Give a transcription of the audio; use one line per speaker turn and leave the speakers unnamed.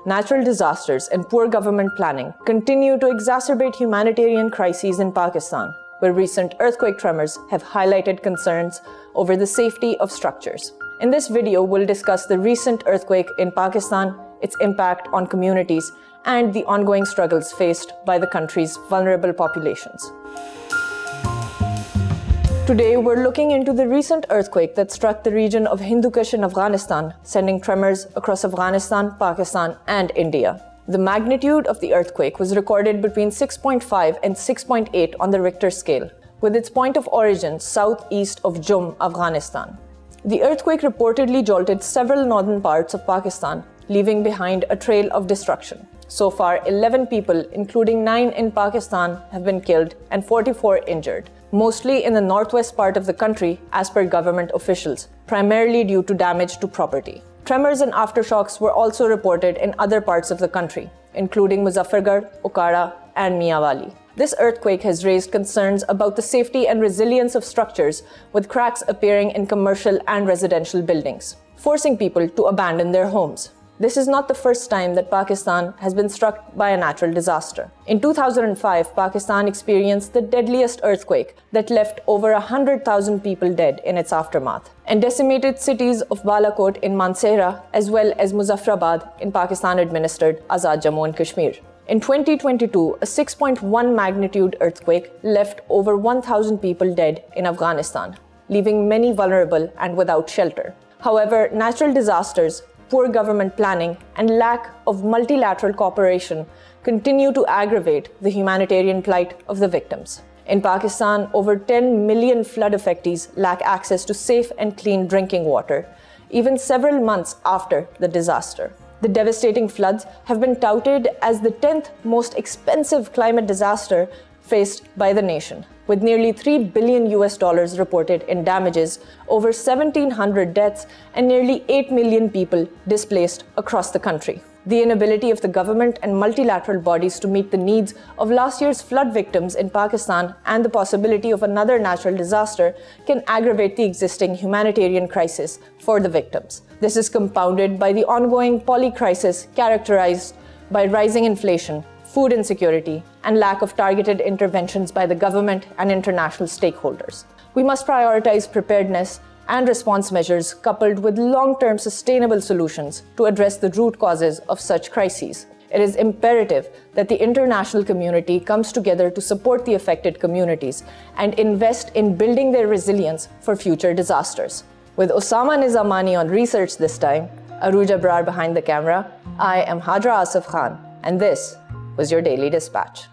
Natural disasters and poor government planning continue to exacerbate humanitarian crises in Pakistan, where recent earthquake tremors have highlighted concerns over the safety of structures. In this video, we'll discuss the recent earthquake in Pakistan, its impact on communities, and the ongoing struggles faced by the country's vulnerable populations. Today, we're looking into the recent earthquake that struck the region of Hindu Kush in Afghanistan, sending tremors across Afghanistan, Pakistan, and India. The magnitude of the earthquake was recorded between 6.5 and 6.8 on the Richter scale, with its point of origin southeast of Jum, Afghanistan. The earthquake reportedly jolted several northern parts of Pakistan, leaving behind a trail of destruction. So far, 11 people, including 9 in Pakistan, have been killed and 44 injured, mostly in the northwest part of the country, as per government officials, primarily due to damage to property. Tremors and aftershocks were also reported in other parts of the country, including Muzaffargarh, Okara, and Miawali. This earthquake has raised concerns about the safety and resilience of structures, with cracks appearing in commercial and residential buildings, forcing people to abandon their homes. This is not the first time that Pakistan has been struck by a natural disaster. In 2005, Pakistan experienced the deadliest earthquake that left over 100,000 people dead in its aftermath and decimated cities of Balakot in Mansehra as well as Muzaffarabad in Pakistan-administered Azad Jammu and Kashmir. In 2022, a 6.1 magnitude earthquake left over 1,000 people dead in Afghanistan, leaving many vulnerable and without shelter. However, natural disasters, poor government planning, and lack of multilateral cooperation continue to aggravate the humanitarian plight of the victims. In Pakistan, over 10 million flood affectees lack access to safe and clean drinking water, even several months after the disaster. The devastating floods have been touted as the 10th most expensive climate disaster faced by the nation, with nearly $3 billion reported in damages, over 1,700 deaths, and nearly 8 million people displaced across the country. The inability of the government and multilateral bodies to meet the needs of last year's flood victims in Pakistan and the possibility of another natural disaster can aggravate the existing humanitarian crisis for the victims. This is compounded by the ongoing poly-crisis characterized by rising inflation, food insecurity, and lack of targeted interventions by the government and international stakeholders. We must prioritize preparedness and response measures coupled with long-term sustainable solutions to address the root causes of such crises. It is imperative that the international community comes together to support the affected communities and invest in building their resilience for future disasters. With Usama Nizamani on research this time, Arooj Abrar behind the camera, I am Hajira Asaf Khan, and this was your Daily Dispatch.